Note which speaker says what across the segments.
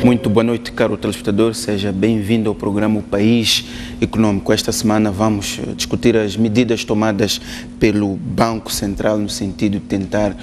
Speaker 1: Muito boa noite, caro telespectador, seja bem-vindo ao programa O País Econômico. Esta semana vamos discutir as medidas tomadas pelo Banco Central no sentido de tentar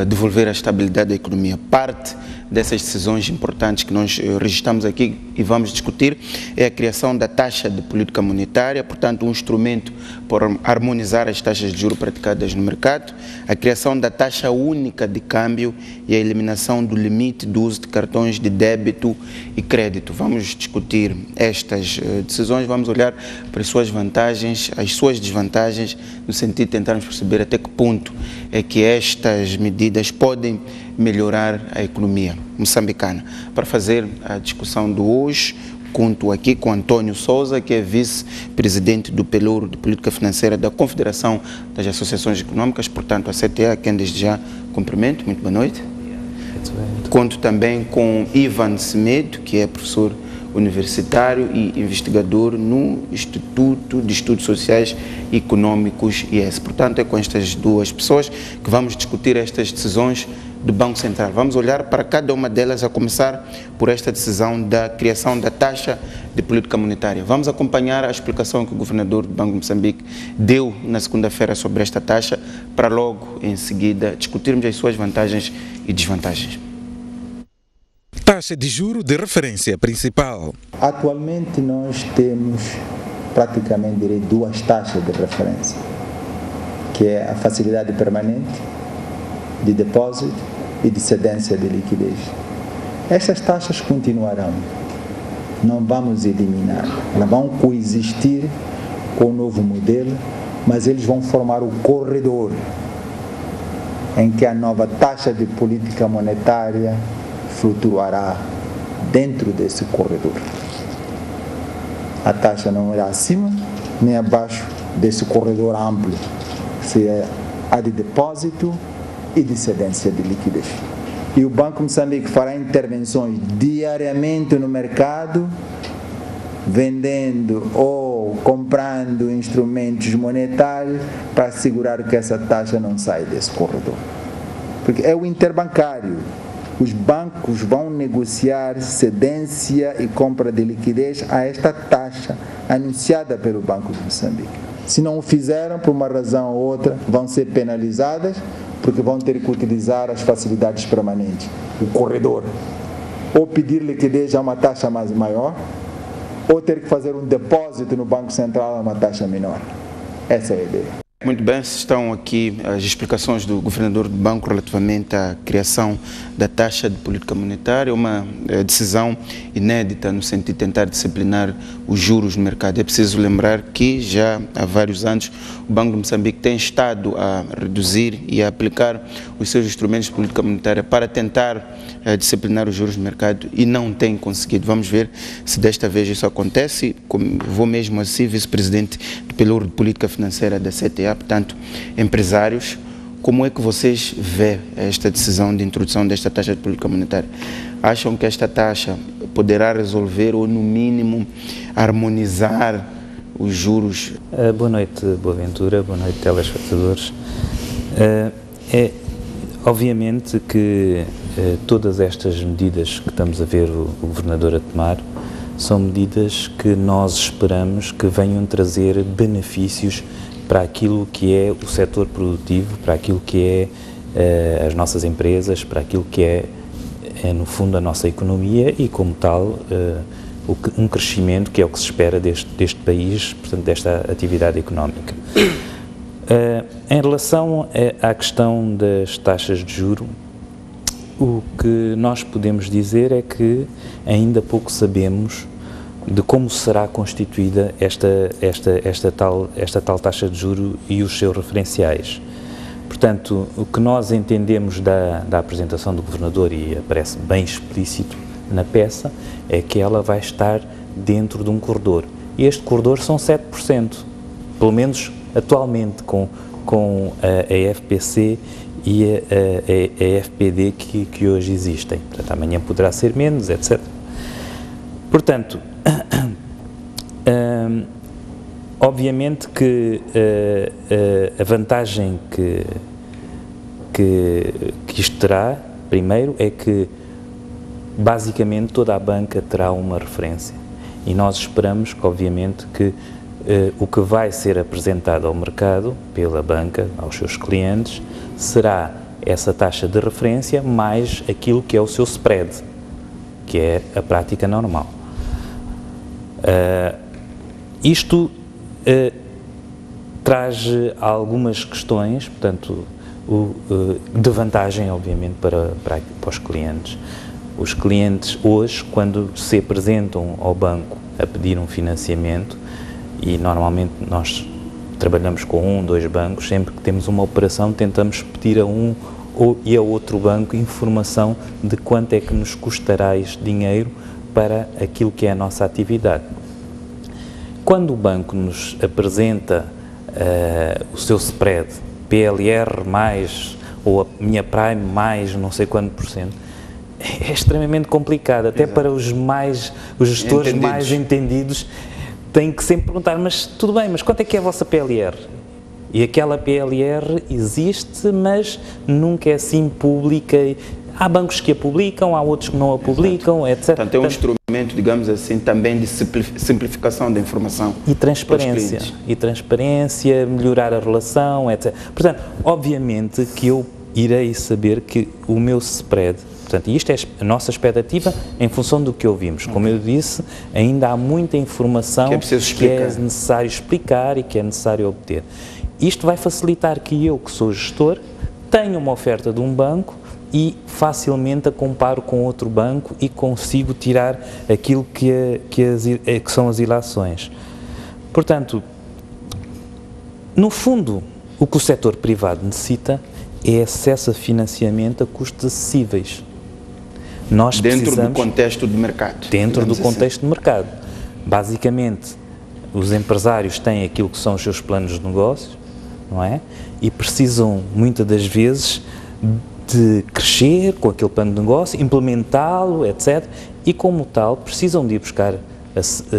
Speaker 1: devolver a estabilidade da economia. Parte dessas decisões importantes que nós registramos aqui e vamos discutir é a criação da taxa de política monetária, portanto um instrumento para harmonizar as taxas de juros praticadas no mercado, a criação da taxa única de câmbio e a eliminação do limite do uso de cartões de débito e crédito. Vamos discutir estas decisões, vamos olhar para as suas vantagens, as suas desvantagens, no sentido de tentarmos perceber até que ponto é que estas medidas podem melhorar a economia moçambicana. Para fazer a discussão de hoje, conto aqui com António Souza, que é vice-presidente do Pelouro de Política Financeira da Confederação das Associações Econômicas, portanto a CTA, a quem desde já cumprimento. Muito boa noite. Conto também com Ivan Semedo, que é professor universitário e investigador no Instituto de Estudos Sociais e Econômicos IES. Portanto, é com estas duas pessoas que vamos discutir estas decisões do Banco Central. Vamos olhar para cada uma delas, a começar por esta decisão da criação da taxa de política monetária. Vamos acompanhar a explicação que o governador do Banco de Moçambique deu na segunda-feira sobre esta taxa, para logo em seguida discutirmos as suas vantagens e desvantagens.
Speaker 2: Taxa de juro de referência principal.
Speaker 3: Atualmente nós temos praticamente duas taxas de referência, que é a facilidade permanente de depósito e de cedência de liquidez. Estas taxas continuarão, não vamos eliminar, elas vão coexistir com o novo modelo, mas eles vão formar o corredor em que a nova taxa de política monetária flutuará dentro desse corredor. A taxa não irá acima nem abaixo desse corredor amplo, se é a de depósito e de cedência de liquidez. E o Banco de Moçambique fará intervenções diariamente no mercado, vendendo ou comprando instrumentos monetários para assegurar que essa taxa não saia desse corredor. Porque é o interbancário. Os bancos vão negociar cedência e compra de liquidez a esta taxa anunciada pelo Banco de Moçambique. Se não o fizeram, por uma razão ou outra, vão ser penalizadas, porque vão ter que utilizar as facilidades permanentes, o corredor. Ou pedir liquidez a uma taxa maior, ou ter que fazer um depósito no Banco Central a uma taxa menor. Essa é a ideia.
Speaker 1: Muito bem, estão aqui as explicações do governador do banco relativamente à criação da taxa de política monetária, uma decisão inédita no sentido de tentar disciplinar os juros no mercado. É preciso lembrar que já há vários anos o Banco de Moçambique tem estado a reduzir e a aplicar os seus instrumentos de política monetária para tentar disciplinar os juros no mercado e não tem conseguido. Vamos ver se desta vez isso acontece. Vou mesmo assim, vice-presidente do Pelouro de Política Financeira da CTA, portanto, empresários, como é que vocês vê esta decisão de introdução desta taxa de política monetária? Acham que esta taxa poderá resolver ou, no mínimo, harmonizar os juros?
Speaker 4: Boa noite, Boaventura, boa noite, telespectadores. Obviamente que todas estas medidas que estamos a ver o governador a tomar são medidas que nós esperamos que venham trazer benefícios para aquilo que é o setor produtivo, para aquilo que é as nossas empresas, para aquilo que é no fundo a nossa economia e como tal um crescimento que é o que se espera deste país, portanto desta atividade económica. Em relação à questão das taxas de juro, o que nós podemos dizer é que ainda pouco sabemos de como será constituída esta tal taxa de juro e os seus referenciais. Portanto, o que nós entendemos da apresentação do governador, e aparece bem explícito na peça, é que ela vai estar dentro de um corredor. E este corredor são 7%, pelo menos atualmente, com a FPC e a FPD que hoje existem. Portanto, amanhã poderá ser menos, etc. Portanto, obviamente que a vantagem que isto terá, primeiro, é que basicamente toda a banca terá uma referência e nós esperamos que, obviamente, que o que vai ser apresentado ao mercado pela banca, aos seus clientes, será essa taxa de referência mais aquilo que é o seu spread, que é a prática normal. Isto traz algumas questões, portanto, de vantagem, obviamente, para os clientes. Os clientes hoje, quando se apresentam ao banco a pedir um financiamento, e normalmente nós trabalhamos com 1, 2 bancos, sempre que temos uma operação tentamos pedir a um e a outro banco informação de quanto é que nos custará este dinheiro para aquilo que é a nossa atividade. Quando o banco nos apresenta o seu spread, PLR mais, ou a minha Prime mais não sei quanto por cento, é extremamente complicado, até para os gestores mais entendidos, têm que sempre perguntar, mas tudo bem, mas quanto é que é a vossa PLR? E aquela PLR existe, mas nunca é assim pública. Há bancos que a publicam, há outros que não a publicam, etc.
Speaker 1: Portanto, é um instrumento, digamos assim, também de simplificação da informação.
Speaker 4: E transparência. E transparência, melhorar a relação, etc. Portanto, obviamente que eu irei saber que o meu spread, portanto, isto é a nossa expectativa em função do que ouvimos. Como eu disse, ainda há muita informação que é necessário explicar e que é necessário obter. Isto vai facilitar que eu, que sou gestor, tenha uma oferta de um banco e facilmente a comparo com outro banco e consigo tirar aquilo que são as ilações. Portanto, no fundo, o que o setor privado necessita é acesso a financiamento a custos acessíveis. Nós
Speaker 1: dentro do contexto do mercado.
Speaker 4: Dentro do contexto do mercado. Basicamente, os empresários têm aquilo que são os seus planos de negócios, não é? E precisam, muitas das vezes, de crescer com aquele plano de negócio, implementá-lo, etc. E, como tal, precisam de ir buscar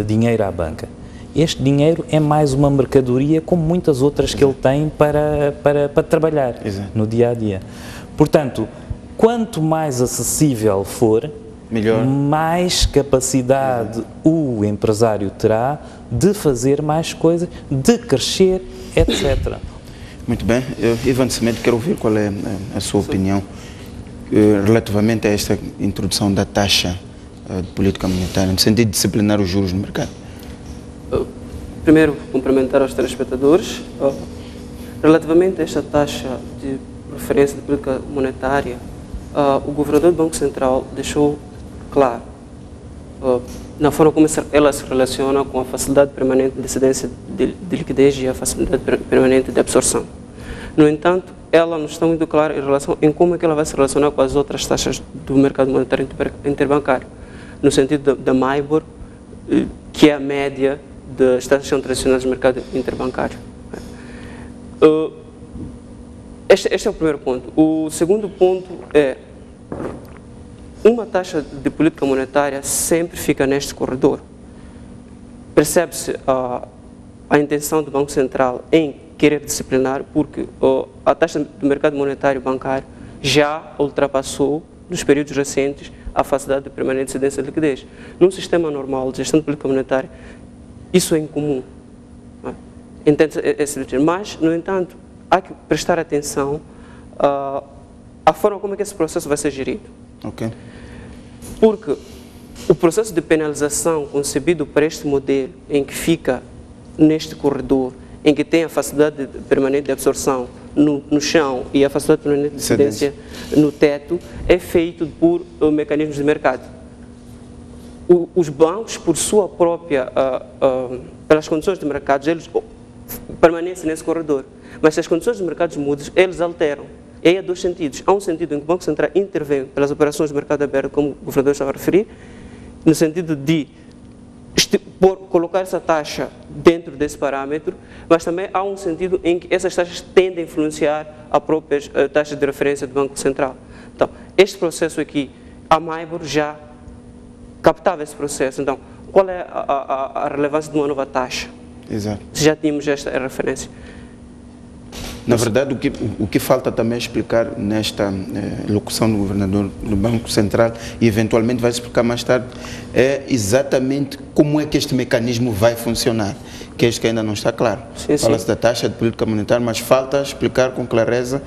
Speaker 4: dinheiro à banca. Este dinheiro é mais uma mercadoria, como muitas outras que ele tem para trabalhar no dia-a-dia. Portanto, quanto mais acessível for, melhor, mais capacidade o empresário terá de fazer mais coisas, de crescer, etc.
Speaker 1: Muito bem. Ivan Cimento, quero ouvir qual é a sua opinião relativamente a esta introdução da taxa de política monetária, no sentido de disciplinar os juros no mercado.
Speaker 5: Primeiro, cumprimentar aos telespectadores. Relativamente a esta taxa de referência de política monetária, o governador do Banco Central deixou claro, na forma como ela se relaciona com a facilidade permanente de cedência de liquidez e a facilidade permanente de absorção. No entanto, ela não está muito clara em relação em como é que ela vai se relacionar com as outras taxas do mercado monetário interbancário, no sentido da MIBOR, que é a média das taxas tradicionais do mercado interbancário. Este é o primeiro ponto. O segundo ponto é, uma taxa de política monetária sempre fica neste corredor. Percebe-se a intenção do Banco Central em querer disciplinar, porque a taxa do mercado monetário bancário já ultrapassou, nos períodos recentes, a facilidade de permanente cedência de liquidez. Num sistema normal de gestão de política monetária, isso é incomum. Entende esse ritmo. Mas, no entanto, há que prestar atenção à forma como é que esse processo vai ser gerido.
Speaker 1: Okay.
Speaker 5: Porque o processo de penalização concebido para este modelo, em que fica neste corredor, em que tem a facilidade permanente de absorção no chão e a facilidade permanente de cedência no teto, é feito por mecanismos de mercado. Os bancos, por sua própria, pelas condições de mercado, eles permanecem nesse corredor. Mas se as condições de mercado mudam, eles alteram. E aí há dois sentidos. Há um sentido em que o Banco Central intervém pelas operações de mercado aberto, como o governador estava a referir, no sentido de colocar essa taxa dentro desse parâmetro, mas também há um sentido em que essas taxas tendem a influenciar a própria taxa de referência do Banco Central. Então, este processo aqui, a MIBOR já captava esse processo. Então, qual é a relevância de uma nova taxa?
Speaker 1: Exato.
Speaker 5: Se já tínhamos esta referência.
Speaker 1: Na verdade, o que falta também explicar nesta locução do governador do Banco Central, e eventualmente vai explicar mais tarde, é exatamente como é que este mecanismo vai funcionar, que é isto que ainda não está claro. Fala-se da taxa de política monetária, mas falta explicar com clareza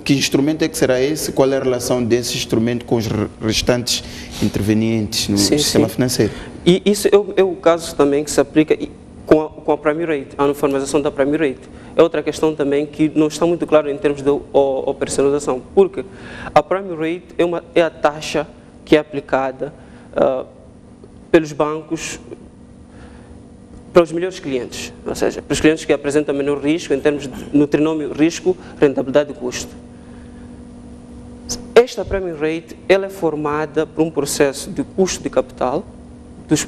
Speaker 1: que instrumento é que será esse, qual é a relação desse instrumento com os restantes intervenientes no sistema financeiro. E
Speaker 5: isso é o caso também que se aplica com a Prime Rate, a uniformização da Prime Rate. É outra questão também que não está muito claro em termos de operacionalização, porque a Prime Rate é a taxa que é aplicada pelos bancos para os melhores clientes, ou seja, para os clientes que apresentam menor risco em termos no trinômio risco, rentabilidade e custo. Esta Prime Rate ela é formada por um processo de custo de capital,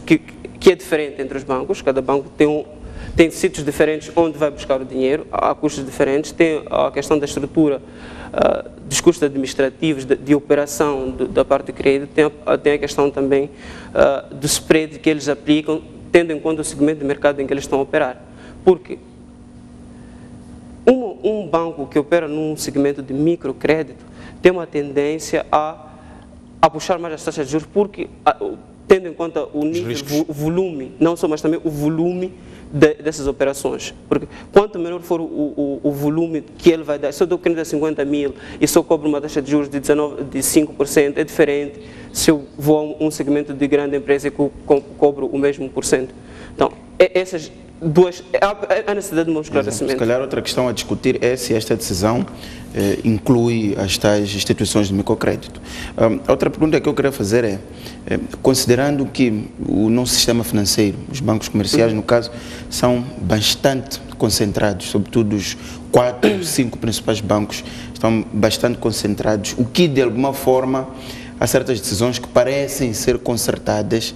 Speaker 5: que é diferente entre os bancos. Cada banco tem sítios diferentes onde vai buscar o dinheiro, há custos diferentes, tem a questão da estrutura, dos custos administrativos, de operação da parte de crédito, tem a questão também do spread que eles aplicam, tendo em conta o segmento de mercado em que eles estão a operar. Porque um banco que opera num segmento de microcrédito tem uma tendência a puxar mais as taxas de juros, porque tendo em conta o nível, o volume, não só, mas também o volume dessas operações. Porque quanto menor for o volume que ele vai dar, se eu dou crédito a 50 mil e se eu cobro uma taxa de juros de 5%, é diferente se eu vou a um segmento de grande empresa e cobro o mesmo %. Então, essas duas, há necessidade de um esclarecimento.
Speaker 1: Se calhar outra questão a discutir é se esta decisão inclui as tais instituições de microcrédito. Outra pergunta que eu queria fazer é, considerando que o nosso sistema financeiro, os bancos comerciais, no caso, são bastante concentrados, sobretudo os 4, 5 principais bancos estão bastante concentrados, o que de alguma forma há certas decisões que parecem ser concertadas.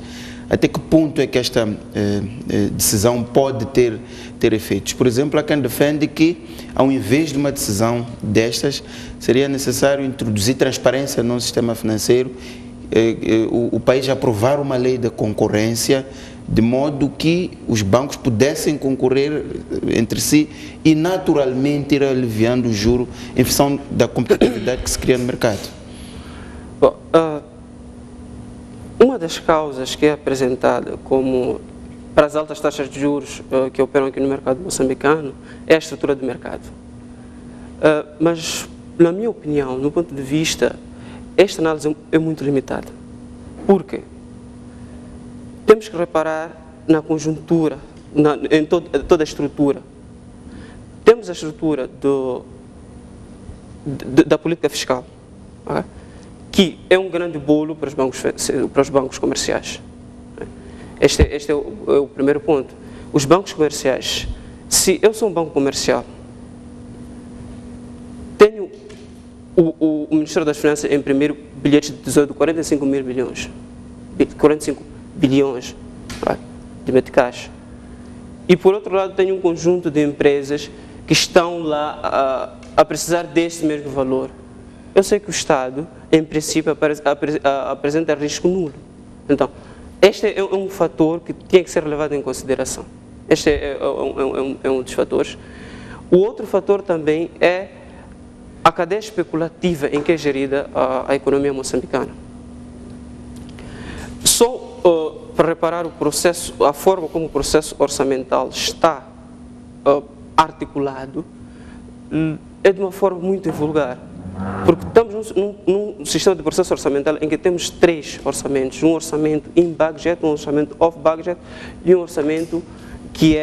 Speaker 1: Até que ponto é que esta decisão pode ter efeitos? Por exemplo, há quem defende que, ao invés de uma decisão destas, seria necessário introduzir transparência no sistema financeiro, o país aprovar uma lei da concorrência, de modo que os bancos pudessem concorrer entre si e, naturalmente, ir aliviando o juro em função da competitividade que se cria no mercado.
Speaker 5: Bom, uma das causas que é apresentada como para as altas taxas de juros que operam aqui no mercado moçambicano é a estrutura do mercado. Mas, na minha opinião, no ponto de vista, esta análise é muito limitada. Por quê? Temos que reparar na conjuntura, em toda a estrutura. Temos a estrutura da política fiscal, que é um grande bolo para os bancos comerciais. Este é o primeiro ponto. Os bancos comerciais, se eu sou um banco comercial, tenho o Ministério das Finanças a imprimir bilhetes de tesouro de 45 mil bilhões, 45 bilhões de meticais. E por outro lado tenho um conjunto de empresas que estão lá a precisar desse mesmo valor. Eu sei que o Estado, em princípio, apresenta risco nulo. Então, este é um fator que tem que ser levado em consideração. Este é um dos fatores. O outro fator também é a cadeia especulativa em que é gerida a economia moçambicana. Só para reparar o processo, a forma como o processo orçamental está articulado, é de uma forma muito vulgar. Porque estamos num sistema de processo orçamental em que temos 3 orçamentos. Um orçamento in budget, um orçamento off budget e um orçamento que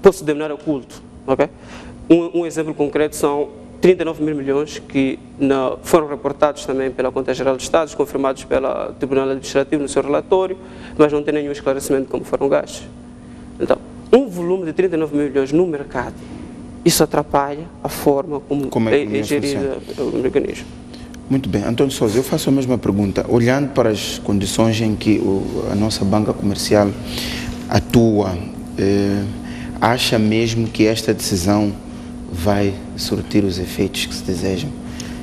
Speaker 5: posso denominar oculto. Okay? Um exemplo concreto são 39 mil milhões que foram reportados também pela Conta Geral dos Estados, confirmados pelo Tribunal Administrativo no seu relatório, mas não tem nenhum esclarecimento de como foram gastos. Então, um volume de 39 mil milhões no mercado, isso atrapalha a forma como é gerido o mecanismo.
Speaker 1: Muito bem. António Sousa, eu faço a mesma pergunta. Olhando para as condições em que a nossa banca comercial atua, acha mesmo que esta decisão vai surtir os efeitos que se desejam?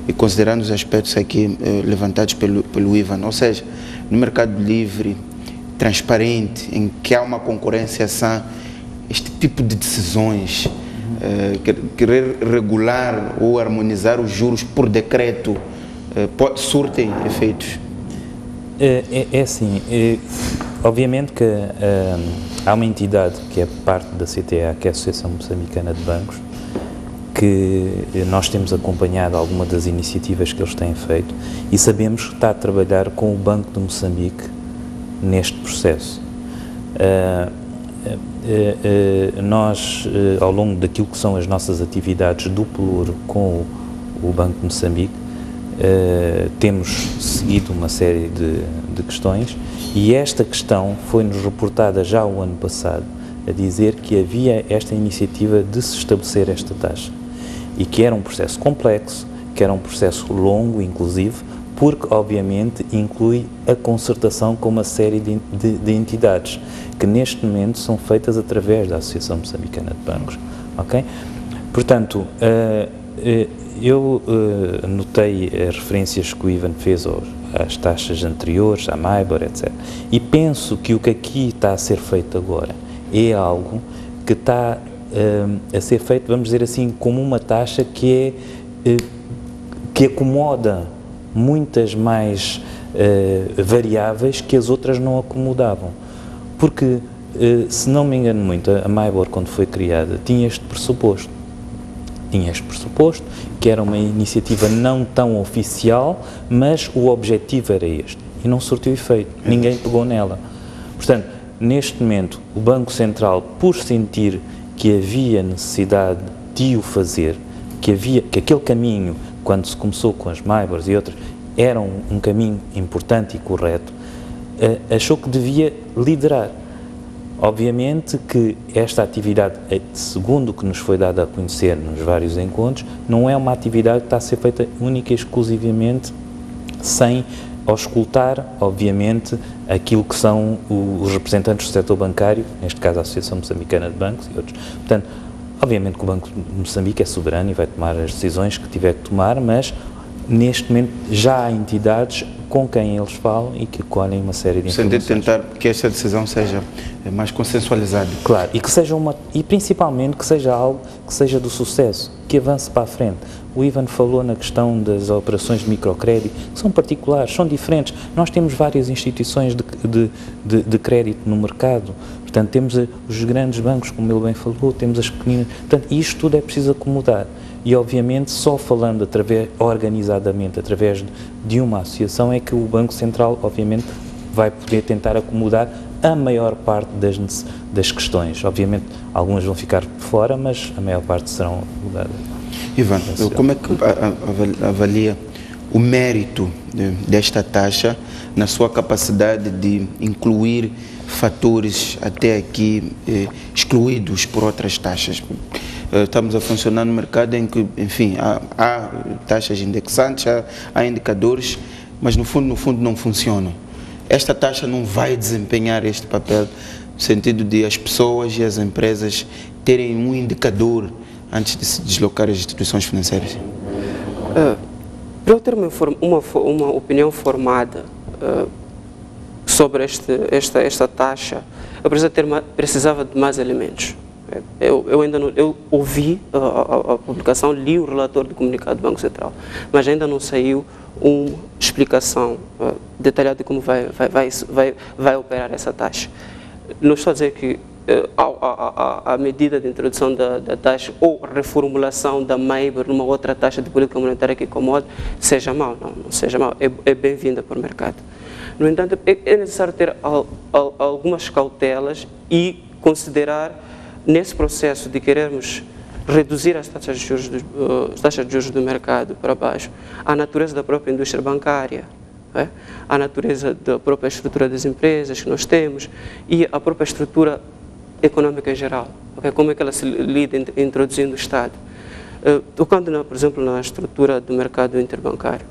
Speaker 1: E considerando os aspectos aqui levantados pelo Ivan, ou seja, no mercado livre, transparente, em que há uma concorrência sã, este tipo de decisões querer regular ou harmonizar os juros por decreto surtem efeitos?
Speaker 4: É assim, obviamente que há uma entidade que é parte da CTA, que é a Associação Moçambicana de Bancos, que nós temos acompanhado algumas das iniciativas que eles têm feito e sabemos que está a trabalhar com o Banco de Moçambique neste processo. Nós, ao longo daquilo que são as nossas atividades do Pelouro com o Banco de Moçambique, temos seguido uma série de questões e esta questão foi-nos reportada já o ano passado, a dizer que havia esta iniciativa de se estabelecer esta taxa e que era um processo complexo, que era um processo longo, inclusive, porque, obviamente, inclui a concertação com uma série de entidades que, neste momento, são feitas através da Associação Moçambicana de Bancos, ok? Portanto, eu notei as referências que o Ivan fez às taxas anteriores, à MIBOR, etc. E penso que o que aqui está a ser feito agora é algo que está a ser feito, vamos dizer assim, como uma taxa que acomoda muitas mais variáveis que as outras não acomodavam. Porque, se não me engano muito, a MIBOR, quando foi criada, tinha este pressuposto. Que era uma iniciativa não tão oficial, mas o objetivo era este. E não surtiu efeito. Ninguém pegou nela. Portanto, neste momento, o Banco Central, por sentir que havia necessidade de o fazer, que aquele caminho, quando se começou com as MIBORs e outras, era um caminho importante e correto, achou que devia liderar. Obviamente que esta atividade, segundo o que nos foi dado a conhecer nos vários encontros, não é uma atividade que está a ser feita única e exclusivamente sem auscultar, obviamente, aquilo que são os representantes do setor bancário, neste caso a Associação Moçambicana de Bancos e outros. Portanto, obviamente que o Banco de Moçambique é soberano e vai tomar as decisões que tiver que tomar, mas neste momento já há entidades com quem eles falam e que colhem uma série de informações.
Speaker 1: Sem tentar que esta decisão seja mais consensualizada.
Speaker 4: Claro, e que seja e principalmente que seja algo que seja do sucesso, que avance para a frente. O Ivan falou na questão das operações de microcrédito, que são particulares, são diferentes. Nós temos várias instituições de crédito no mercado, portanto temos os grandes bancos, como ele bem falou, temos as pequeninas, portanto isto tudo é preciso acomodar. E, obviamente, só falando organizadamente, através de uma associação, é que o Banco Central, obviamente, vai poder tentar acomodar a maior parte das questões. Obviamente, algumas vão ficar fora, mas a maior parte serão acomodadas.
Speaker 1: Ivan, como é que avalia o mérito desta taxa na sua capacidade de incluir fatores até aqui excluídos por outras taxas? Estamos a funcionar no mercado em que, enfim, há taxas indexantes, há indicadores, mas no fundo não funcionam. Esta taxa não vai desempenhar este papel no sentido de as pessoas e as empresas terem um indicador antes de se deslocar às instituições financeiras?
Speaker 5: Para eu ter uma opinião formada sobre esta taxa, eu precisava de mais elementos. Eu ouvi a publicação, li o relatório do comunicado do Banco Central, mas ainda não saiu uma explicação detalhada de como vai operar essa taxa. Não estou a dizer que a medida de introdução da taxa ou reformulação da MIBOR numa outra taxa de política monetária que incomoda seja mal, não seja mal, é bem-vinda para o mercado. No entanto, é necessário ter algumas cautelas e considerar nesse processo de querermos reduzir as taxas de juros do mercado para baixo, a natureza da própria indústria bancária, a natureza da própria estrutura das empresas que nós temos e a própria estrutura econômica em geral, como é que ela se lida introduzindo o Estado. Tocando, por exemplo, na estrutura do mercado interbancário,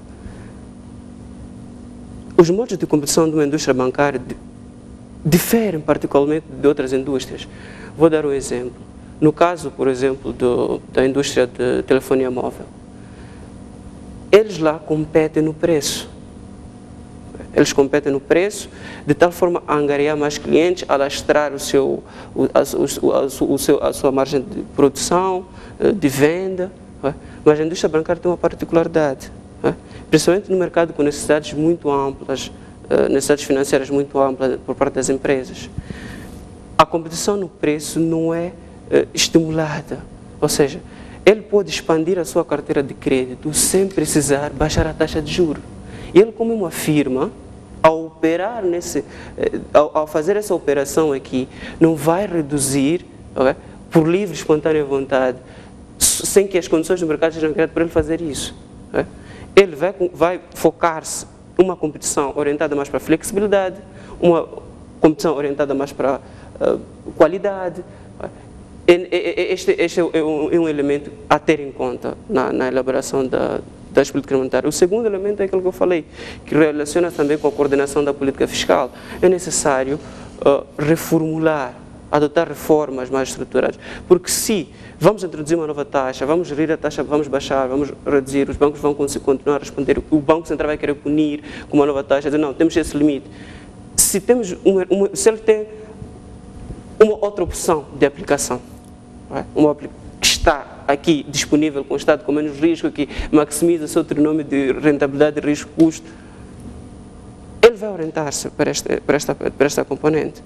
Speaker 5: os modos de competição de uma indústria bancária diferem particularmente de outras indústrias. Vou dar um exemplo. No caso, por exemplo, da indústria de telefonia móvel, eles lá competem no preço. Eles competem no preço, de tal forma a angariar mais clientes, alastrar a sua margem de produção, de venda. Mas a indústria bancária tem uma particularidade, principalmente no mercado com necessidades muito amplas, necessidades financeiras muito amplas por parte das empresas. A competição no preço não é estimulada, ou seja, ele pode expandir a sua carteira de crédito sem precisar baixar a taxa de juros. Ele, como uma firma, ao fazer essa operação aqui, não vai reduzir, por livre e espontânea vontade, sem que as condições do mercado sejam criadas para ele fazer isso. Ele vai focar-se uma competição orientada mais para a flexibilidade, uma competição orientada mais para a qualidade. Este é um elemento a ter em conta na elaboração das políticas monetárias. O segundo elemento é aquilo que eu falei, que relaciona também com a coordenação da política fiscal. É necessário reformular, adotar reformas mais estruturadas, porque se vamos introduzir uma nova taxa, vamos gerir a taxa, vamos baixar, vamos reduzir, os bancos vão continuar a responder, o Banco Central vai querer punir com uma nova taxa, dizer, não, temos esse limite. Se ele tem uma outra opção de aplicação, que está aqui disponível com o Estado com menos risco, que maximiza o seu trinômio de rentabilidade, risco-custo, ele vai orientar-se para esta componente.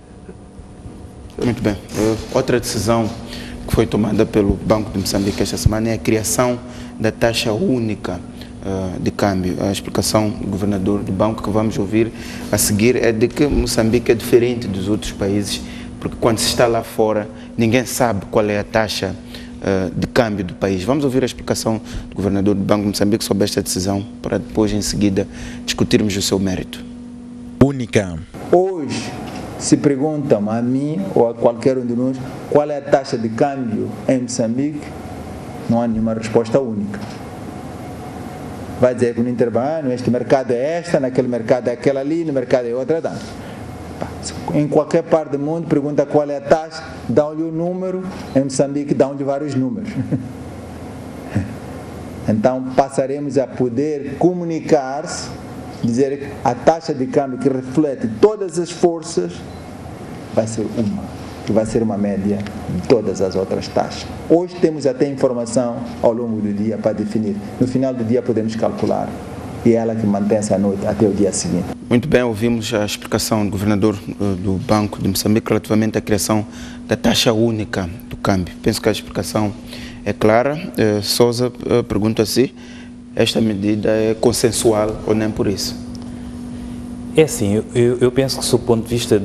Speaker 1: Muito bem. Outra decisão que foi tomada pelo Banco de Moçambique esta semana é a criação da taxa única de câmbio. A explicação do governador do banco que vamos ouvir a seguir é de que Moçambique é diferente dos outros países, porque quando se está lá fora, ninguém sabe qual é a taxa de câmbio do país. Vamos ouvir a explicação do governador do Banco de Moçambique sobre esta decisão, para depois, em seguida, discutirmos o seu mérito.
Speaker 2: Única.
Speaker 3: Hoje, se perguntam a mim ou a qualquer um de nós qual é a taxa de câmbio em Moçambique, não há nenhuma resposta única. Vai dizer que no intervalo, este mercado é esta, naquele mercado é aquela ali, no mercado é outra, dá. Em qualquer parte do mundo, pergunta qual é a taxa, dão-lhe o número, em Moçambique dão-lhe vários números. Então passaremos a poder comunicar-se, dizer que a taxa de câmbio que reflete todas as forças vai ser que vai ser uma média de todas as outras taxas. Hoje temos até informação ao longo do dia para definir. No final do dia podemos calcular. E é ela que mantém-se à noite até o dia seguinte.
Speaker 1: Muito bem, ouvimos a explicação do governador do Banco de Moçambique relativamente à criação da taxa única do câmbio. Penso que a explicação é clara. Sousa, pergunta se esta medida é consensual ou nem por isso.
Speaker 4: É assim, eu penso que, sob o ponto de vista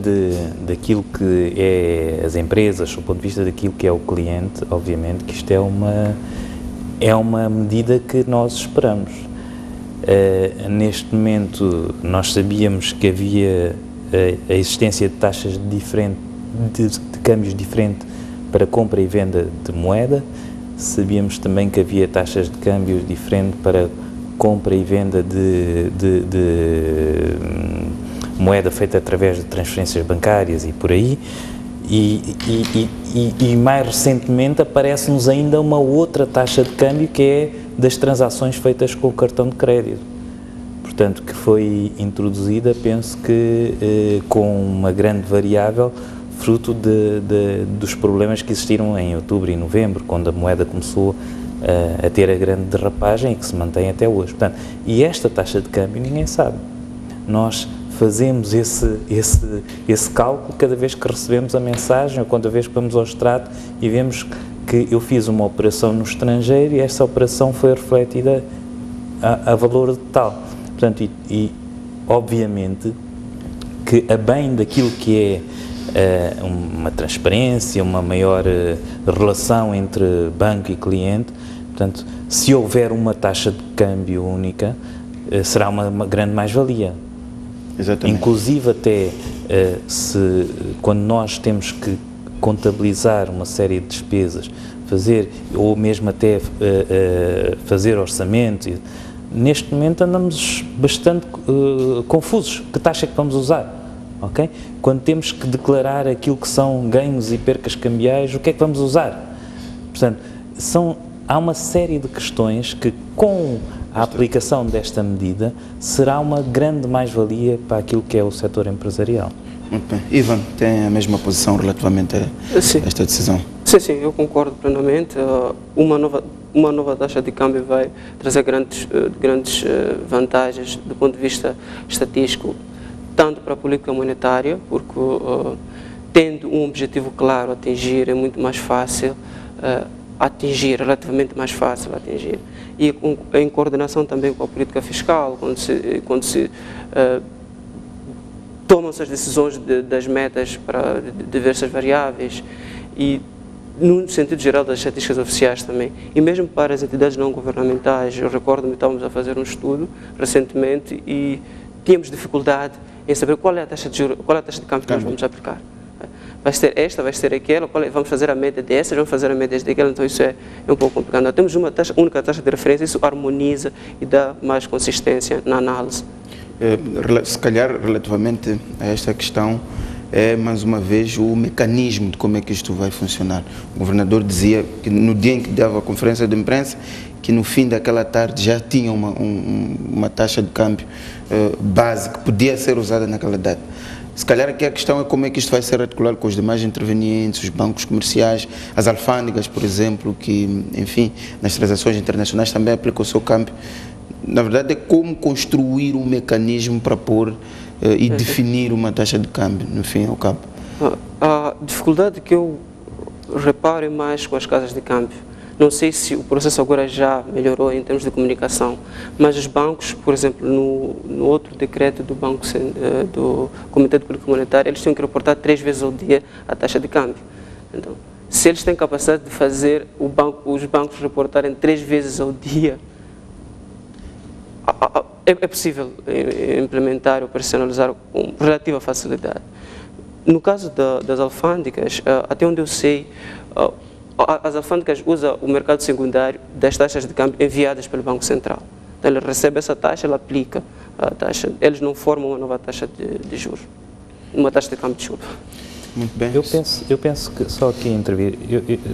Speaker 4: daquilo que é as empresas, sob o ponto de vista daquilo que é o cliente, obviamente que isto é uma medida que nós esperamos. Neste momento, nós sabíamos que havia a existência de taxas de câmbios diferentes para compra e venda de moeda, sabíamos também que havia taxas de câmbios diferentes para compra e venda de moeda feita através de transferências bancárias e por aí, e mais recentemente aparece-nos ainda uma outra taxa de câmbio que é das transações feitas com o cartão de crédito, portanto que foi introduzida, penso que com uma grande variável, fruto dos problemas que existiram em outubro e novembro, quando a moeda começou a ter a grande derrapagem e que se mantém até hoje. Portanto, e esta taxa de câmbio ninguém sabe. Nós fazemos esse cálculo cada vez que recebemos a mensagem ou cada vez que vamos ao extrato e vemos que eu fiz uma operação no estrangeiro e essa operação foi refletida a valor tal. Portanto, e obviamente que a bem daquilo que é uma transparência, uma maior relação entre banco e cliente, portanto, se houver uma taxa de câmbio única, será uma grande mais-valia.
Speaker 1: Exatamente.
Speaker 4: Inclusive até quando nós temos que contabilizar uma série de despesas, ou mesmo até fazer orçamento, neste momento andamos bastante confusos. Que taxa é que vamos usar? Okay? Quando temos que declarar aquilo que são ganhos e percas cambiais, o que é que vamos usar? Portanto, há uma série de questões que, com a aplicação desta medida será uma grande mais-valia para aquilo que é o setor empresarial.
Speaker 1: Muito bem. Ivan, tem a mesma posição relativamente a esta decisão?
Speaker 5: Sim, eu concordo plenamente. Uma nova taxa de câmbio vai trazer grandes vantagens do ponto de vista estatístico, tanto para a política monetária, porque tendo um objetivo claro a atingir, é muito mais fácil atingir, relativamente mais fácil atingir. E em coordenação também com a política fiscal, quando se tomam-se as decisões das metas para diversas variáveis e no sentido geral das estatísticas oficiais também. E mesmo para as entidades não governamentais, eu recordo-me, estávamos a fazer um estudo recentemente e tínhamos dificuldade em saber qual é a taxa de juros, qual é a taxa de câmbio que nós vamos aplicar. Vai ser esta, vai ser aquela, vamos fazer a média dessas, vamos fazer a média daquela, então isso é um pouco complicado. Nós temos uma única taxa de referência, isso harmoniza e dá mais consistência na análise.
Speaker 1: Se calhar, relativamente a esta questão, é mais uma vez o mecanismo de como é que isto vai funcionar. O governador dizia que no dia em que dava a conferência de imprensa, que no fim daquela tarde já tinha uma taxa de câmbio base que podia ser usada naquela data. Se calhar aqui a questão é como é que isto vai ser articulado com os demais intervenientes, os bancos comerciais, as alfândegas, por exemplo, que, enfim, nas transações internacionais também aplicam o seu câmbio. Na verdade, é como construir um mecanismo para pôr e definir uma taxa de câmbio, no fim ao cabo.
Speaker 5: A dificuldade que eu reparo é mais com as casas de câmbio. Não sei se o processo agora já melhorou em termos de comunicação, mas os bancos, por exemplo, no outro decreto do do Comitê de Política Monetária, eles tinham que reportar 3 vezes ao dia a taxa de câmbio. Então, se eles têm capacidade de fazer os bancos reportarem 3 vezes ao dia, é possível implementar ou operacionalizar com relativa facilidade. No caso das alfândegas, até onde eu sei, as alfândegas usam o mercado secundário das taxas de câmbio enviadas pelo Banco Central. Então, ele recebe essa taxa, ele aplica a taxa. Eles não formam uma nova taxa de juros, uma taxa de câmbio de juros.
Speaker 1: Muito bem.
Speaker 4: Eu penso que, só aqui intervir,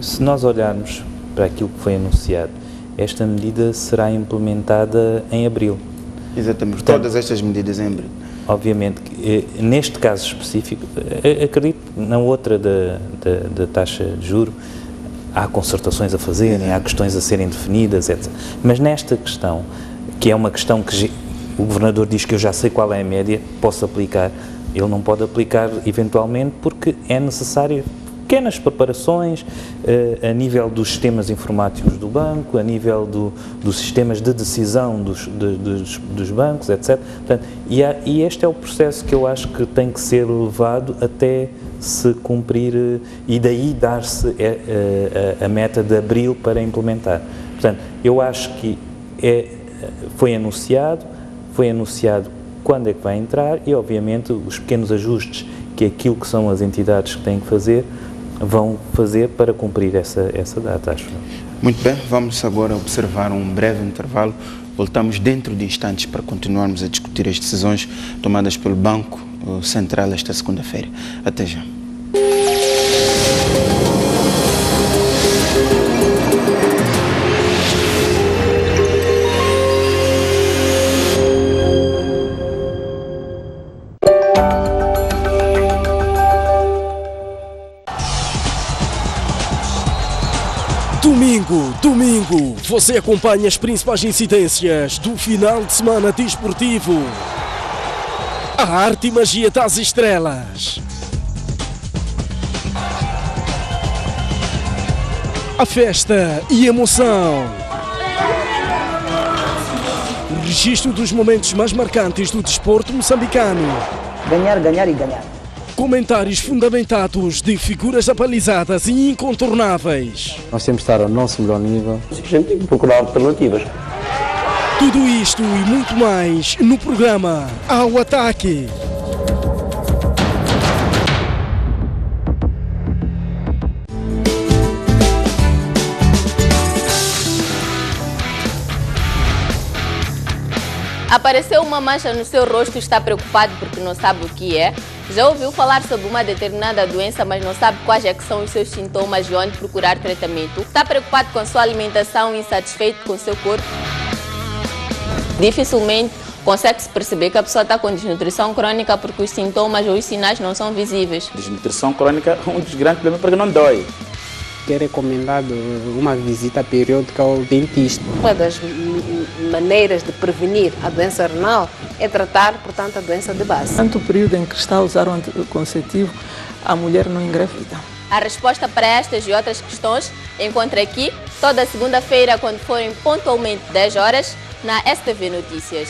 Speaker 4: se nós olharmos para aquilo que foi anunciado, esta medida será implementada em abril.
Speaker 1: Exatamente, portanto, todas estas medidas em abril.
Speaker 4: Obviamente, neste caso específico, acredito na outra da taxa de juro, há concertações a fazerem, há questões a serem definidas, etc. Mas nesta questão, que é uma questão que o governador diz que eu já sei qual é a média, posso aplicar, ele não pode aplicar eventualmente porque é necessário pequenas preparações a nível dos sistemas informáticos do banco, a nível dos sistemas de decisão dos bancos, etc. Portanto, e este é o processo que eu acho que tem que ser levado até se cumprir e daí dar-se a meta de abril para implementar. Portanto, eu acho que foi anunciado quando é que vai entrar e, obviamente, os pequenos ajustes que aquilo que são as entidades que têm que fazer vão fazer para cumprir essa data, acho.
Speaker 1: Muito bem, vamos agora observar um breve intervalo. Voltamos dentro de instantes para continuarmos a discutir as decisões tomadas pelo Banco Central esta segunda-feira. Até já.
Speaker 6: Domingo, você acompanha as principais incidências do final de semana desportivo. A arte e magia das estrelas. A festa e emoção. O registro dos momentos mais marcantes do desporto moçambicano.
Speaker 7: Ganhar, ganhar e ganhar.
Speaker 6: Comentários fundamentados de figuras apalizadas e incontornáveis.
Speaker 8: Nós temos de estar ao nosso melhor nível.
Speaker 7: A gente tem que procurar alternativas.
Speaker 6: Tudo isto e muito mais no programa Ao Ataque.
Speaker 9: Apareceu uma mancha no seu rosto e está preocupado porque não sabe o que é? Já ouviu falar sobre uma determinada doença, mas não sabe quais é que são os seus sintomas e onde procurar tratamento? Está preocupado com a sua alimentação e insatisfeito com o seu corpo? dificilmente consegue-se perceber que a pessoa está com desnutrição crônica porque os sintomas ou os sinais não são visíveis.
Speaker 10: Desnutrição crônica é um dos grandes problemas porque não dói.
Speaker 11: É recomendado uma visita periódica ao dentista.
Speaker 12: Uma das maneiras de prevenir a doença renal é tratar, portanto, a doença de base.
Speaker 13: Durante o período em que está a usar o anticonceptivo, a mulher não engravida.
Speaker 9: A resposta para estas e outras questões encontra aqui toda segunda-feira, quando forem pontualmente 10 horas, na STV Notícias.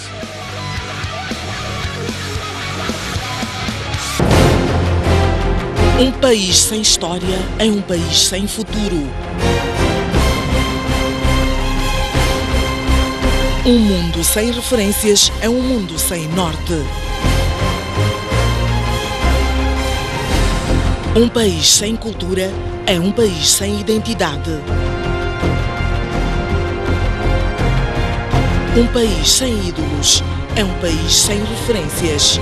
Speaker 6: Um país sem história é um país sem futuro. Um mundo sem referências é um mundo sem norte. Um país sem cultura é um país sem identidade. Um país sem ídolos é um país sem referências.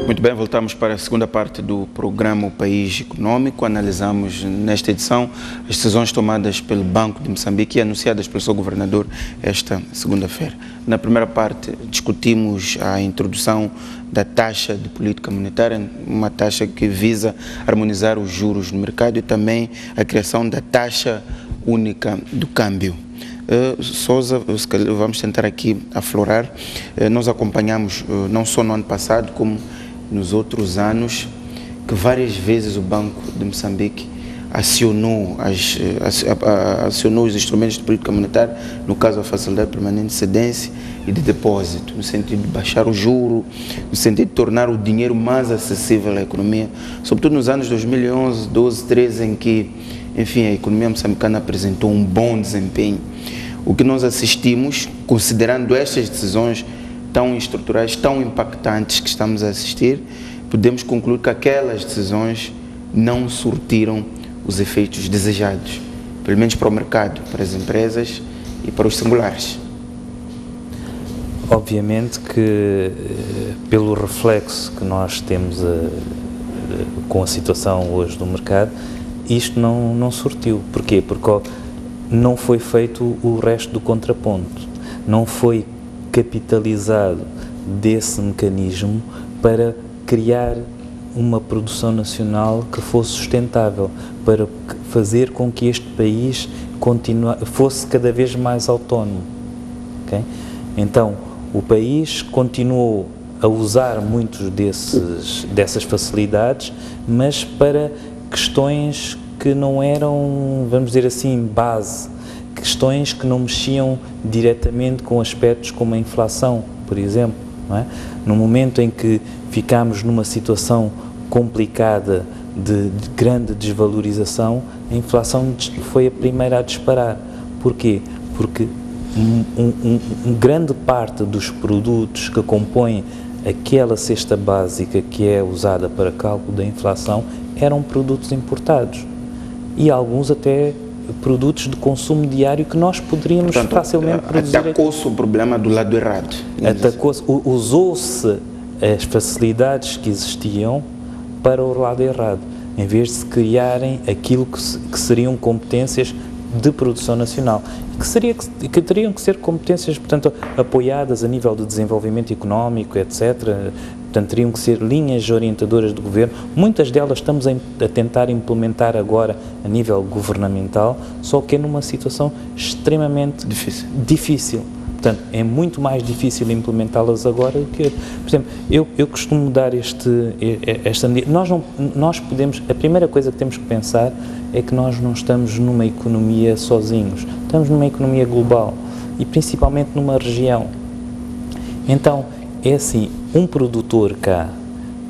Speaker 1: Muito bem, voltamos para a segunda parte do programa O País Econômico. Analisamos nesta edição as decisões tomadas pelo Banco de Moçambique e anunciadas pelo seu governador esta segunda-feira. Na primeira parte, discutimos a introdução da taxa de política monetária, uma taxa que visa harmonizar os juros no mercado, e também a criação da taxa única do câmbio. Sousa, vamos tentar aqui aflorar. Nós acompanhamos, não só no ano passado, como nos outros anos, que várias vezes o Banco de Moçambique acionou os instrumentos de política monetária, no caso a facilidade permanente de cedência e de depósito, no sentido de baixar o juro, no sentido de tornar o dinheiro mais acessível à economia, sobretudo nos anos 2011, 12, 13, em que, enfim, a economia moçambicana apresentou um bom desempenho. O que nós assistimos, considerando estas decisões tão estruturais, tão impactantes que estamos a assistir, podemos concluir que aquelas decisões não surtiram os efeitos desejados, pelo menos para o mercado, para as empresas e para os singulares.
Speaker 4: Obviamente que, pelo reflexo que nós temos com a situação hoje do mercado, isto não surtiu. Porquê? Porque não foi feito o resto do contraponto, não foi capitalizado desse mecanismo para criar uma produção nacional que fosse sustentável, para fazer com que este país fosse cada vez mais autónomo. Okay? Então, o país continuou a usar muitos dessas facilidades, mas para questões que não eram, vamos dizer assim, base, questões que não mexiam diretamente com aspectos como a inflação, por exemplo. Não é? No momento em que ficámos numa situação complicada de grande desvalorização, a inflação foi a primeira a disparar. Porquê? Porque grande parte dos produtos que compõem aquela cesta básica que é usada para cálculo da inflação eram produtos importados, e alguns até produtos de consumo diário que nós poderíamos, portanto, facilmente produzir.
Speaker 1: Atacou-se o problema do lado errado.
Speaker 4: Usou-se as facilidades que existiam para o lado errado, em vez de se criarem aquilo que seriam competências de produção nacional, que teriam que ser competências, portanto, apoiadas a nível de desenvolvimento económico, etc. Portanto, teriam que ser linhas orientadoras do governo. Muitas delas estamos a tentar implementar agora a nível governamental, só que é numa situação extremamente difícil. Portanto, é muito mais difícil implementá-las agora do que... Por exemplo, eu costumo dar esta medida. Nós podemos... A primeira coisa que temos que pensar é que nós não estamos numa economia sozinhos. Estamos numa economia global e principalmente numa região. Então, é assim, um produtor cá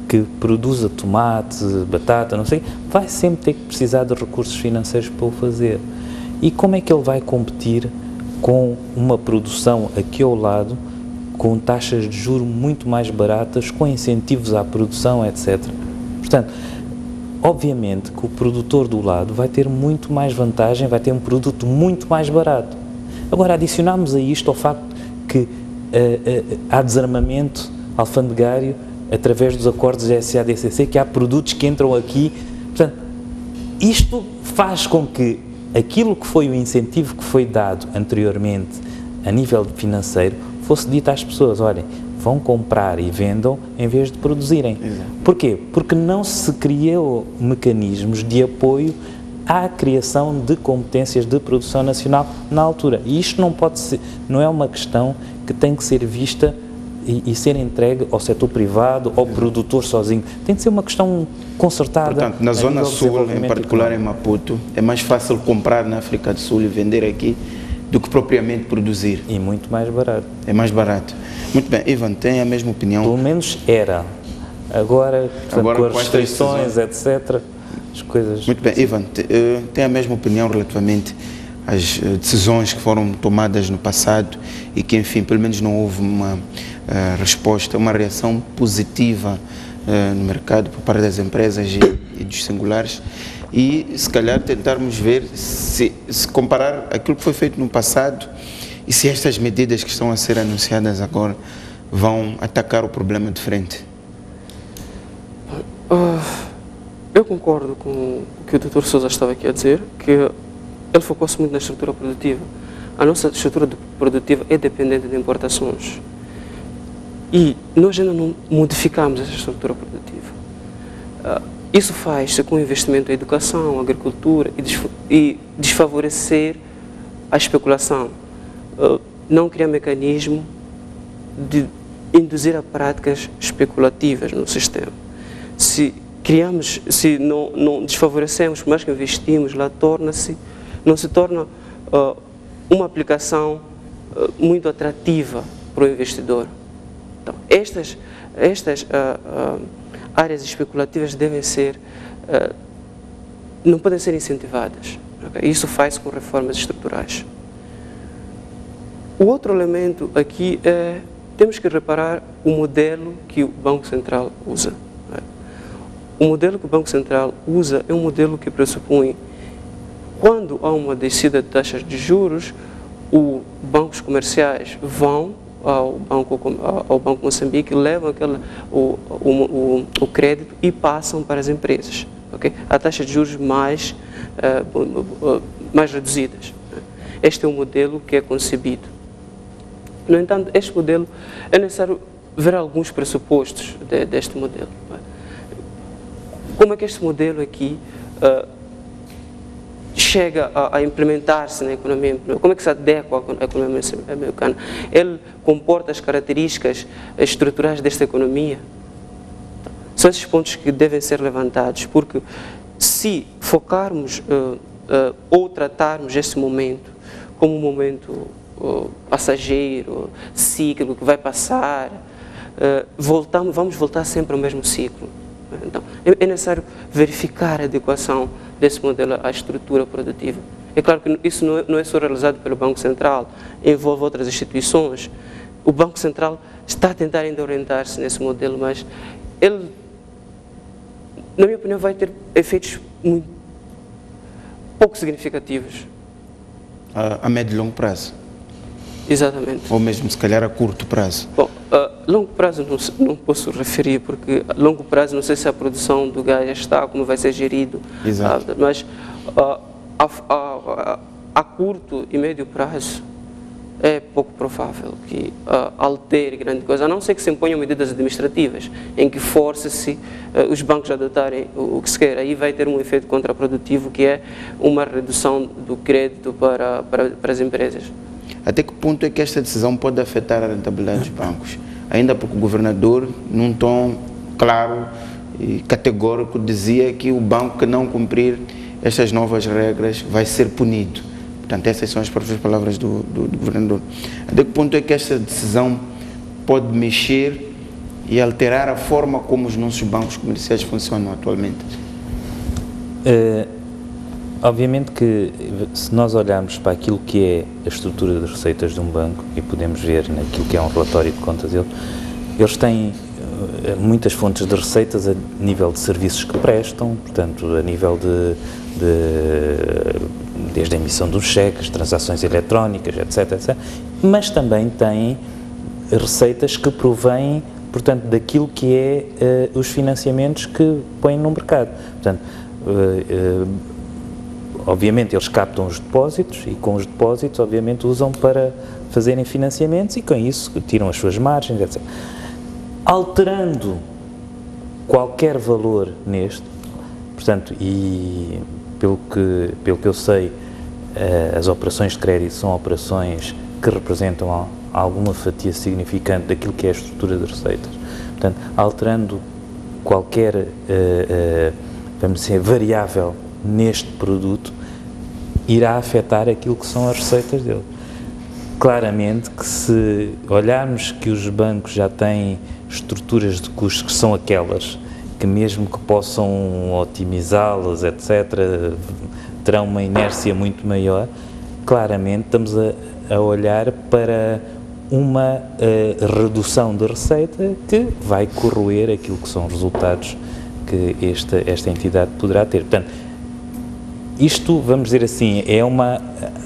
Speaker 4: que produza tomate, batata, não sei, vai sempre ter que precisar de recursos financeiros para o fazer. E como é que ele vai competir com uma produção aqui ao lado, com taxas de juros muito mais baratas, com incentivos à produção, etc. Portanto, obviamente que o produtor do lado vai ter muito mais vantagem, vai ter um produto muito mais barato. Agora, adicionamos a isto ao facto que há desarmamento alfandegário através dos acordos da SADCC, que há produtos que entram aqui. Portanto, isto faz com que aquilo que foi o incentivo que foi dado anteriormente a nível financeiro fosse dito às pessoas: olhem, vão comprar e vendam em vez de produzirem. Exato. Porquê? Porque não se criou mecanismos de apoio à criação de competências de produção nacional na altura. E isto não pode ser, não é uma questão que tem que ser vista e ser entregue ao setor privado, ao produtor sozinho. Tem de ser uma questão concertada.
Speaker 1: Portanto, na Zona Sul, em particular em Maputo, é mais fácil comprar na África do Sul e vender aqui do que propriamente produzir.
Speaker 4: E muito mais barato.
Speaker 1: É mais barato. Muito bem. Ivan, tem a mesma opinião?
Speaker 4: Pelo menos era. Agora, portanto, com as restrições, etc., as coisas...
Speaker 1: Muito bem. Ivan, tem a mesma opinião relativamente às decisões que foram tomadas no passado e que, enfim, pelo menos não houve uma resposta, uma reação positiva no mercado por parte das empresas e dos singulares, e se calhar tentarmos ver se comparar aquilo que foi feito no passado e se estas medidas que estão a ser anunciadas agora vão atacar o problema de frente.
Speaker 5: Eu concordo com o que o Dr. Sousa estava aqui a dizer, que ele focou-se muito na estrutura produtiva. A nossa estrutura produtiva é dependente de importações. E nós ainda não modificamos essa estrutura produtiva. Isso faz-se com investimento em educação, agricultura e desfavorecer a especulação. Não criar mecanismo de induzir a práticas especulativas no sistema. Se não desfavorecemos, por mais que investimos, lá não se torna uma aplicação muito atrativa para o investidor. Então, estas áreas especulativas devem ser, não podem ser incentivadas. Okay? Isso faz com reformas estruturais. O outro elemento aqui é, temos que reparar o modelo que o Banco Central usa. O modelo que o Banco Central usa é um modelo que pressupõe, quando há uma descida de taxas de juros, os bancos comerciais vão ao Banco Moçambique, levam o crédito e passam para as empresas. Okay? A taxa de juros mais reduzidas. Este é um modelo que é concebido. No entanto, este modelo, é necessário ver alguns pressupostos deste modelo. Como é que este modelo aqui chega a implementar-se na economia? Como é que se adequa à economia americana? Ele comporta as características estruturais desta economia? São esses pontos que devem ser levantados, porque se focarmos ou tratarmos este momento como um momento passageiro, cíclico, que vai passar, vamos voltar sempre ao mesmo ciclo. Então, é necessário verificar a adequação desse modelo à estrutura produtiva. É claro que isso não é só realizado pelo Banco Central, envolve outras instituições. O Banco Central está a tentar ainda orientar-se nesse modelo, mas ele, na minha opinião, vai ter efeitos muito pouco significativos.
Speaker 1: A médio e longo prazo?
Speaker 5: Exatamente.
Speaker 1: Ou mesmo, se calhar, a curto prazo?
Speaker 5: Bom, longo prazo não posso referir, porque a longo prazo não sei se a produção do gás já está, como vai ser gerido.
Speaker 1: Exato.
Speaker 5: Mas a curto e médio prazo é pouco provável que altere grande coisa, a não ser que se imponham medidas administrativas, em que force-se os bancos a adotarem o que se quer. Aí vai ter um efeito contraprodutivo, que é uma redução do crédito para as empresas.
Speaker 1: Até que ponto é que esta decisão pode afetar a rentabilidade dos bancos? Ainda porque o governador, num tom claro e categórico, dizia que o banco que não cumprir estas novas regras vai ser punido. Portanto, essas são as próprias palavras do governador. Até que ponto é que esta decisão pode mexer e alterar a forma como os nossos bancos comerciais funcionam atualmente?
Speaker 4: Obviamente que, se nós olharmos para aquilo que é a estrutura das receitas de um banco, e podemos ver naquilo que é um relatório de contas dele, eles têm muitas fontes de receitas a nível de serviços que prestam, portanto, a nível de desde a emissão dos cheques, transações eletrónicas, etc. Mas também tem receitas que provêm, portanto, daquilo que é os financiamentos que põem no mercado. Portanto, obviamente eles captam os depósitos e com os depósitos, obviamente, usam para fazerem financiamentos e com isso tiram as suas margens, etc. Alterando qualquer valor neste, portanto, e pelo que eu sei, as operações de crédito são operações que representam alguma fatia significante daquilo que é a estrutura de receitas. Portanto, alterando qualquer, vamos dizer, variável neste produto, irá afetar aquilo que são as receitas dele. Claramente que se olharmos que os bancos já têm estruturas de custos que são aquelas que mesmo que possam otimizá-las, etc., terão uma inércia muito maior, claramente estamos a olhar para uma redução de receita que vai corroer aquilo que são os resultados que esta entidade poderá ter. Portanto, isto, vamos dizer assim, é uma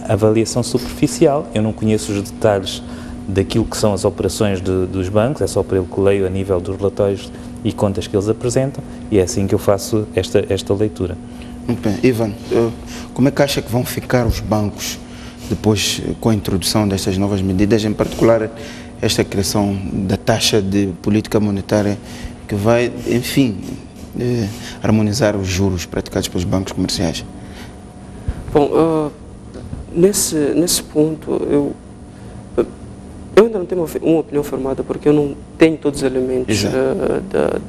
Speaker 4: avaliação superficial. Eu não conheço os detalhes daquilo que são as operações dos bancos, é só pelo que leio a nível dos relatórios e contas que eles apresentam, e é assim que eu faço esta leitura.
Speaker 1: Muito bem. Ivan, como é que acha que vão ficar os bancos depois com a introdução destas novas medidas, em particular esta criação da taxa de política monetária que vai, enfim, harmonizar os juros praticados pelos bancos comerciais?
Speaker 5: Bom, nesse ponto, eu ainda não tenho uma opinião formada porque eu não tenho todos os elementos,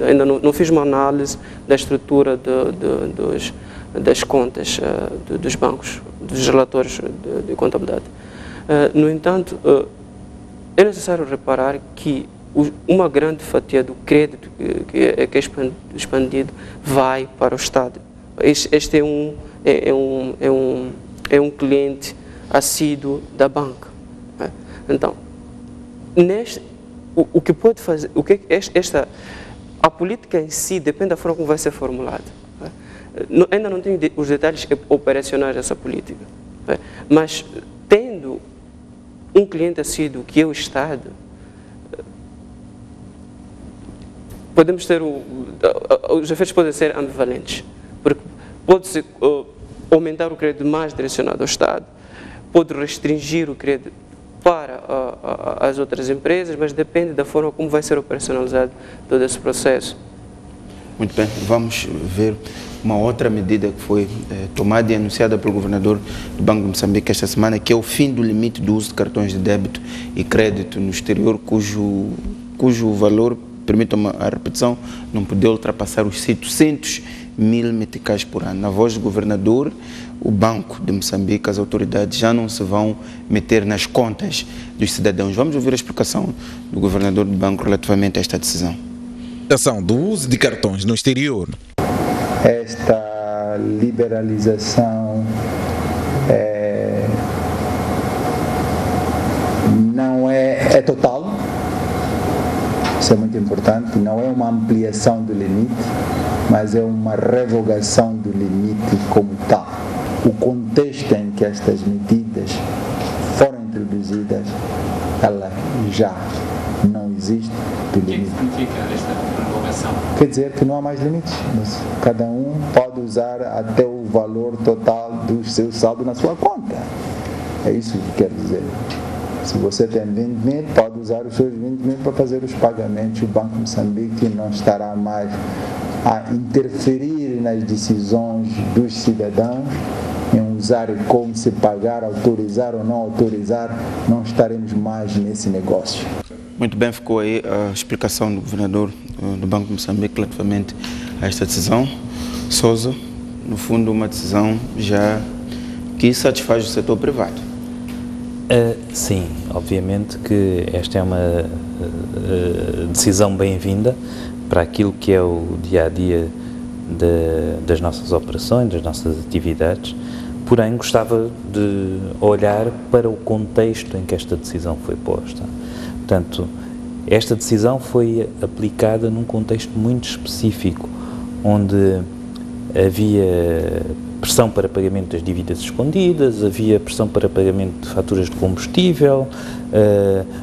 Speaker 5: ainda não fiz uma análise da estrutura das contas dos bancos, dos relatórios de contabilidade. No entanto, é necessário reparar que uma grande fatia do crédito que é expandido vai para o Estado. Este é um cliente assíduo da banca. Então, o que pode fazer, a política em si depende da forma como vai ser formulada. Ainda não tenho os detalhes operacionais dessa política, mas tendo um cliente assíduo que é o Estado, podemos ter os efeitos podem ser ambivalentes, porque pode-se aumentar o crédito mais direcionado ao Estado, pode restringir o crédito para as outras empresas, mas depende da forma como vai ser operacionalizado todo esse processo.
Speaker 1: Muito bem, vamos ver uma outra medida que foi tomada e anunciada pelo governador do Banco de Moçambique esta semana, que é o fim do limite do uso de cartões de débito e crédito no exterior, cujo valor, permitam-me a repetição, não poderia ultrapassar os 700 mil meticais por ano. Na voz do governador, o Banco de Moçambique, as autoridades já não se vão meter nas contas dos cidadãos. Vamos ouvir a explicação do governador do banco relativamente a esta decisão.
Speaker 2: Ação do uso de cartões no exterior.
Speaker 3: Esta liberalização não é total, isso é muito importante, não é uma ampliação do limite, mas é uma revogação do limite como tal. O contexto em que estas medidas foram introduzidas, ela já não existe do limite. O que significa esta revogação? Quer dizer que não há mais limites, mas cada um pode usar até o valor total do seu saldo na sua conta. É isso que quer dizer. Se você tem 20 mil, pode usar os seus 20 mil para fazer os pagamentos. O Banco de Moçambique não estará mais a interferir nas decisões dos cidadãos em usar como se pagar, autorizar ou não autorizar. Não estaremos mais nesse negócio.
Speaker 1: Muito bem, ficou aí a explicação do governador do Banco de Moçambique relativamente a esta decisão. Sousa, no fundo, uma decisão já que satisfaz o setor privado.
Speaker 4: Sim, obviamente que esta é uma decisão bem-vinda para aquilo que é o dia-a-dia das nossas operações, das nossas atividades, porém gostava de olhar para o contexto em que esta decisão foi posta. Portanto, esta decisão foi aplicada num contexto muito específico, onde havia pressão para pagamento das dívidas escondidas, havia pressão para pagamento de faturas de combustível,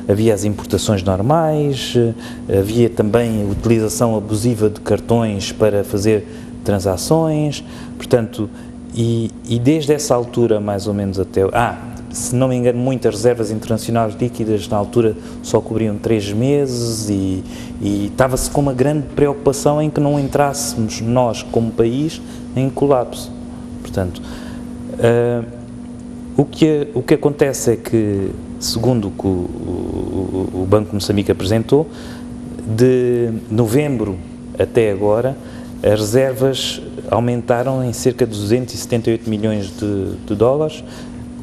Speaker 4: havia as importações normais, havia também a utilização abusiva de cartões para fazer transações, portanto, e desde essa altura, mais ou menos até... se não me engano, muitas reservas internacionais líquidas na altura só cobriam 3 meses e estava-se com uma grande preocupação em que não entrássemos nós, como país, em colapso. Portanto, o que acontece é que, segundo o que o Banco de Moçambique apresentou, de novembro até agora, as reservas aumentaram em cerca de 278 milhões de dólares,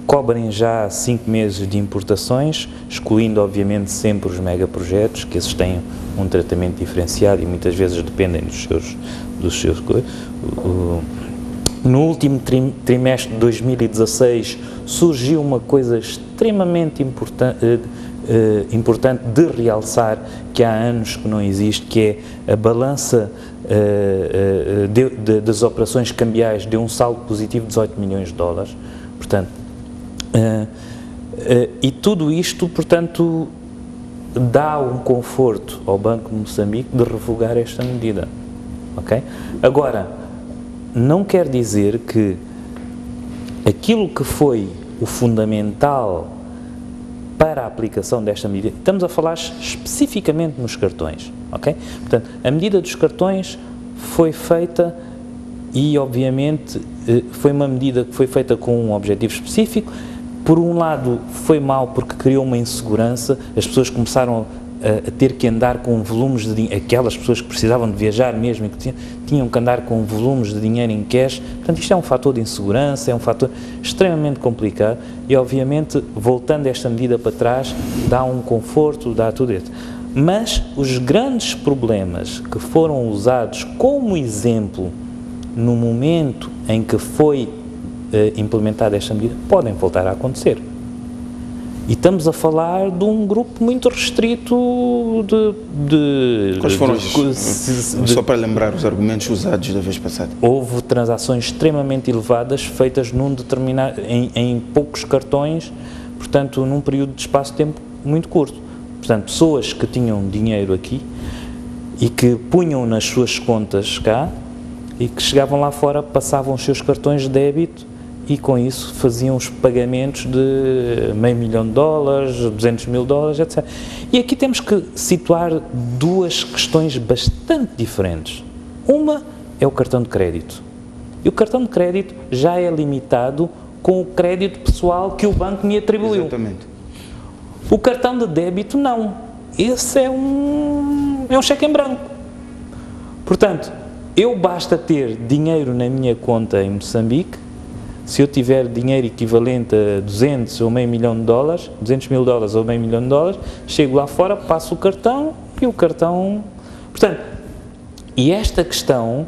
Speaker 4: cobrem já 5 meses de importações, excluindo obviamente sempre os megaprojetos, que esses têm um tratamento diferenciado e muitas vezes dependem dos seus no último trimestre de 2016 surgiu uma coisa extremamente importante de realçar, que há anos que não existe, que é a balança das operações cambiais deu um saldo positivo de 18 milhões de dólares, portanto, e tudo isto, portanto, dá um conforto ao Banco de Moçambique de revogar esta medida, ok? Agora, não quer dizer que aquilo que foi o fundamental para a aplicação desta medida, estamos a falar especificamente nos cartões, ok? Portanto, a medida dos cartões foi feita e, obviamente, foi uma medida que foi feita com um objetivo específico. Por um lado, foi mau porque criou uma insegurança, as pessoas começaram a ter que andar com volumes de dinheiro, aquelas pessoas que precisavam de viajar mesmo e que tinham que andar com volumes de dinheiro em cash. Portanto, isto é um fator de insegurança, é um fator extremamente complicado e, obviamente, voltando esta medida para trás, dá um conforto, dá tudo isso. Mas os grandes problemas que foram usados como exemplo no momento em que foi implementada esta medida, podem voltar a acontecer. E estamos a falar de um grupo muito restrito de
Speaker 1: Quais foram só para lembrar os argumentos usados da vez passada?
Speaker 4: Houve transações extremamente elevadas feitas num determinado, em poucos cartões, portanto, num período de espaço de tempo muito curto. Portanto, pessoas que tinham dinheiro aqui e que punham nas suas contas cá e que chegavam lá fora, passavam os seus cartões de débito e com isso faziam os pagamentos de $500 mil, $200 mil, etc. E aqui temos que situar duas questões bastante diferentes. Uma é o cartão de crédito. E o cartão de crédito já é limitado com o crédito pessoal que o banco me atribuiu.
Speaker 1: Exatamente.
Speaker 4: O cartão de débito não. Esse é um cheque em branco. Portanto, eu basta ter dinheiro na minha conta em Moçambique. Se eu tiver dinheiro equivalente a 200 ou $500 mil, $200 mil ou $500 mil, chego lá fora, passo o cartão e o cartão... Portanto, e esta questão,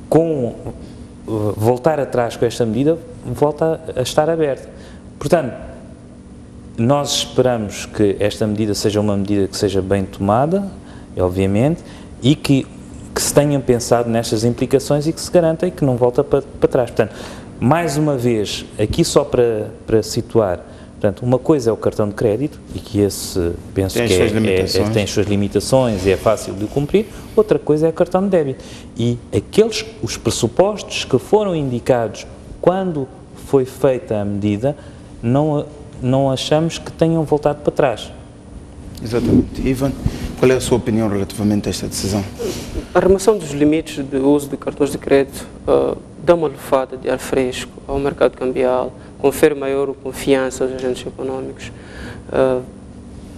Speaker 4: com voltar atrás com esta medida, volta a estar aberta. Portanto, nós esperamos que esta medida seja uma medida que seja bem tomada, obviamente, e que se tenham pensado nestas implicações e que se garanta e que não volta para trás. Portanto, mais uma vez, aqui só para situar, portanto, uma coisa é o cartão de crédito, e que esse, penso que tem as suas limitações e é fácil de cumprir, outra coisa é o cartão de débito. E os pressupostos que foram indicados quando foi feita a medida, não achamos que tenham voltado para trás.
Speaker 1: Exatamente. Ivan, qual é a sua opinião relativamente a esta decisão?
Speaker 5: A remoção dos limites de uso de cartões de crédito dá uma lufada de ar fresco ao mercado cambial, confere maior confiança aos agentes econômicos,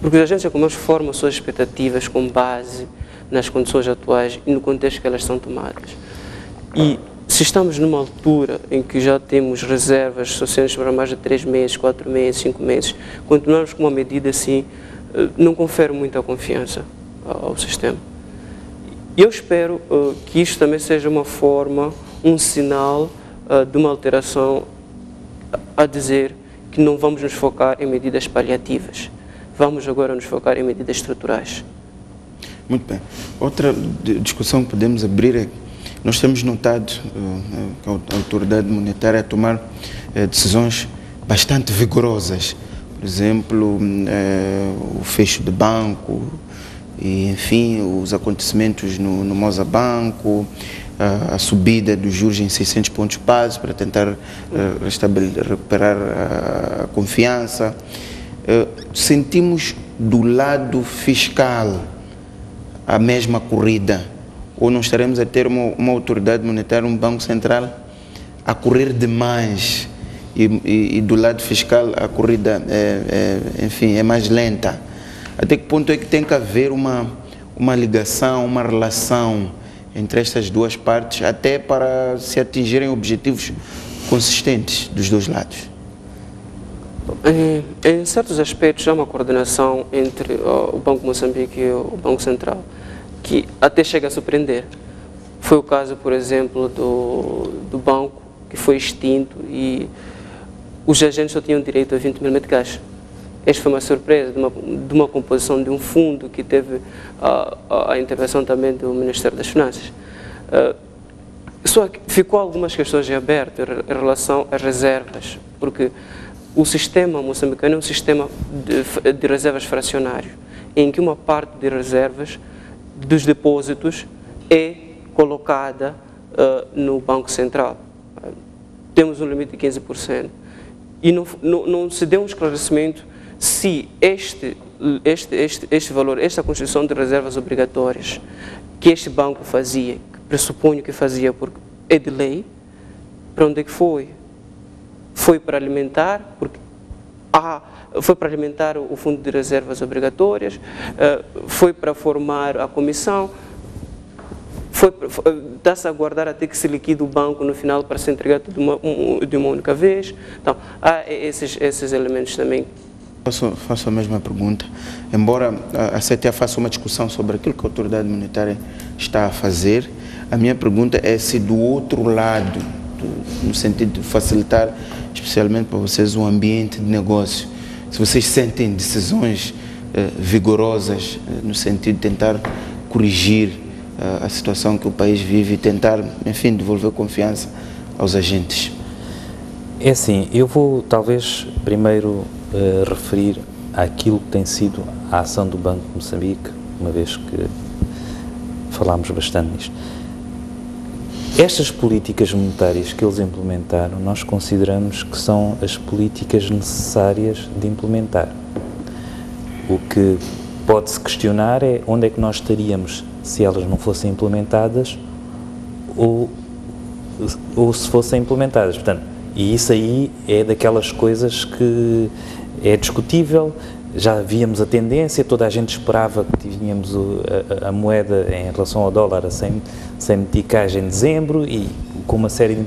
Speaker 5: porque os agentes econômicos formam suas expectativas com base nas condições atuais e no contexto que elas são tomadas. E se estamos numa altura em que já temos reservas suficientes para mais de 3 meses, 4 meses, 5 meses, continuarmos com uma medida assim, não confere muita confiança ao sistema. Eu espero que isto também seja uma forma, um sinal de uma alteração a dizer que não vamos nos focar em medidas paliativas, vamos agora nos focar em medidas estruturais.
Speaker 1: Muito bem. Outra discussão que podemos abrir é nós temos notado que a autoridade monetária a tomar decisões bastante vigorosas. Por exemplo, o fecho de banco, e, enfim, os acontecimentos no Mozabanco, a subida dos juros em 600 pontos base para tentar recuperar a confiança. Sentimos do lado fiscal a mesma corrida, ou não estaremos a ter uma autoridade monetária, um Banco Central a correr demais e do lado fiscal a corrida enfim, é mais lenta? Até que ponto é que tem que haver uma ligação, uma relação entre estas duas partes, até para se atingirem objetivos consistentes dos dois lados?
Speaker 5: Em certos aspectos há uma coordenação entre o Banco de Moçambique e o Banco Central, que até chega a surpreender. Foi o caso, por exemplo, do banco que foi extinto e os agentes só tinham direito a 20 mil metros de caixa. Esta foi uma surpresa de uma composição de um fundo que teve a intervenção também do Ministério das Finanças. Só que ficou algumas questões em aberto em relação às reservas, porque o sistema moçambicano é um sistema de reservas fracionário, em que uma parte de reservas dos depósitos é colocada no Banco Central. Temos um limite de 15%. E não se deu um esclarecimento se este valor, esta constituição de reservas obrigatórias que este banco fazia, que pressuponho que fazia porque é de lei, para onde é que foi? Foi para alimentar, foi para alimentar o fundo de reservas obrigatórias, foi para formar a comissão, está-se a aguardar até que se liquide o banco no final para ser entregado de uma única vez. Então, há esses elementos também.
Speaker 1: Faço a mesma pergunta. Embora a CTA faça uma discussão sobre aquilo que a autoridade monetária está a fazer, a minha pergunta é se do outro lado, no sentido de facilitar, especialmente para vocês, um ambiente de negócio, se vocês sentem decisões vigorosas no sentido de tentar corrigir a situação que o país vive e tentar, enfim, devolver confiança aos agentes.
Speaker 4: É assim, eu vou talvez primeiro referir àquilo que tem sido a ação do Banco de Moçambique, uma vez que falámos bastante nisto. Estas políticas monetárias que eles implementaram, nós consideramos que são as políticas necessárias de implementar. O que pode-se questionar é onde é que nós estaríamos se elas não fossem implementadas ou se fossem implementadas. Portanto, e isso aí é daquelas coisas que é discutível. Já víamos a tendência, toda a gente esperava que tínhamos a moeda em relação ao dólar a 100 meticais em dezembro e com uma série de...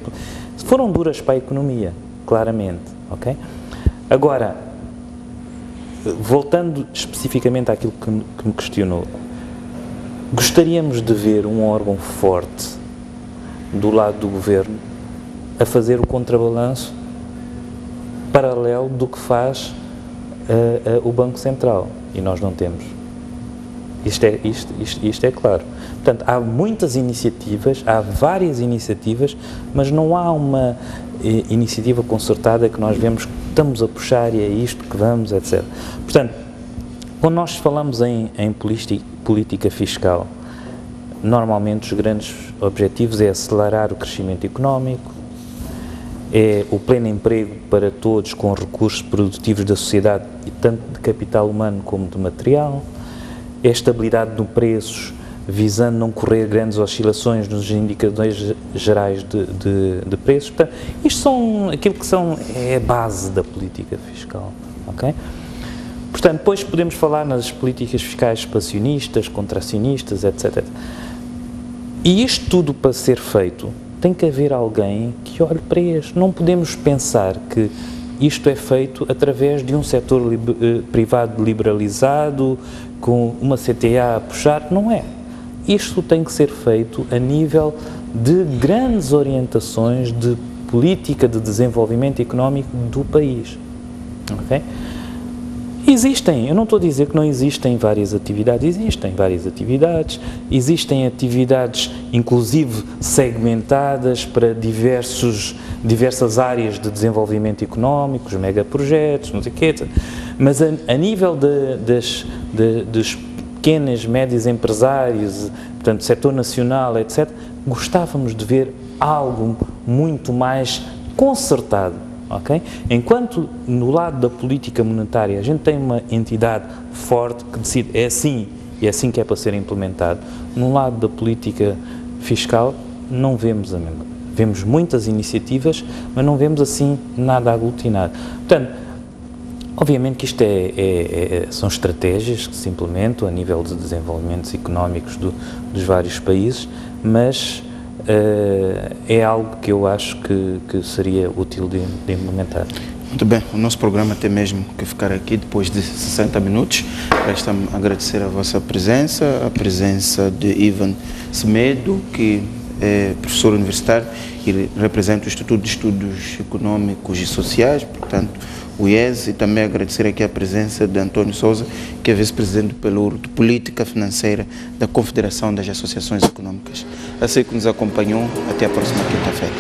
Speaker 4: Foram duras para a economia, claramente, ok? Agora, voltando especificamente àquilo que me questionou, gostaríamos de ver um órgão forte do lado do governo a fazer o contrabalanço paralelo do que faz o Banco Central, e nós não temos. Isto é claro. Portanto, há muitas iniciativas, há várias iniciativas, mas não há uma iniciativa concertada que nós vemos que estamos a puxar e é isto que vamos, etc. Portanto, quando nós falamos em política fiscal, normalmente os grandes objetivos é acelerar o crescimento económico, é o pleno emprego para todos com recursos produtivos da sociedade, e tanto de capital humano como de material, é a estabilidade de preços, visando não correr grandes oscilações nos indicadores gerais de preços. Portanto, isto são aquilo que é a base da política fiscal, ok? Portanto, depois podemos falar nas políticas fiscais expansionistas, contracionistas, etc. E isto tudo para ser feito, tem que haver alguém que olhe para isto. Não podemos pensar que isto é feito através de um setor privado liberalizado, com uma CTA a puxar. Não é. Isto tem que ser feito a nível de grandes orientações de política de desenvolvimento económico do país. Okay? Existem, eu não estou a dizer que não existem várias atividades, existem atividades inclusive segmentadas para diversas áreas de desenvolvimento económico, os megaprojetos, não sei o quê, etc. Mas a nível dos pequenos, médios empresários, portanto, setor nacional, etc., gostávamos de ver algo muito mais concertado. Okay? Enquanto no lado da política monetária a gente tem uma entidade forte que decide é assim e é assim que é para ser implementado, no lado da política fiscal não vemos a mesma. Vemos muitas iniciativas, mas não vemos assim nada aglutinado. Portanto, obviamente que isto são estratégias que se implementam a nível de desenvolvimentos económicos dos vários países, mas é algo que eu acho que seria útil de implementar.
Speaker 1: Muito bem, o nosso programa tem mesmo que ficar aqui depois de 60 minutos. Resta-me agradecer a vossa presença, a presença de Ivan Semedo, que é professor universitário e representa o Instituto de Estudos Econômicos e Sociais, portanto, o IES, e também agradecer aqui a presença de António Sousa, que é vice-presidente do Pelouro de Política Financeira da Confederação das Associações Econômicas. Assim que nos acompanhou, até a próxima quinta-feira.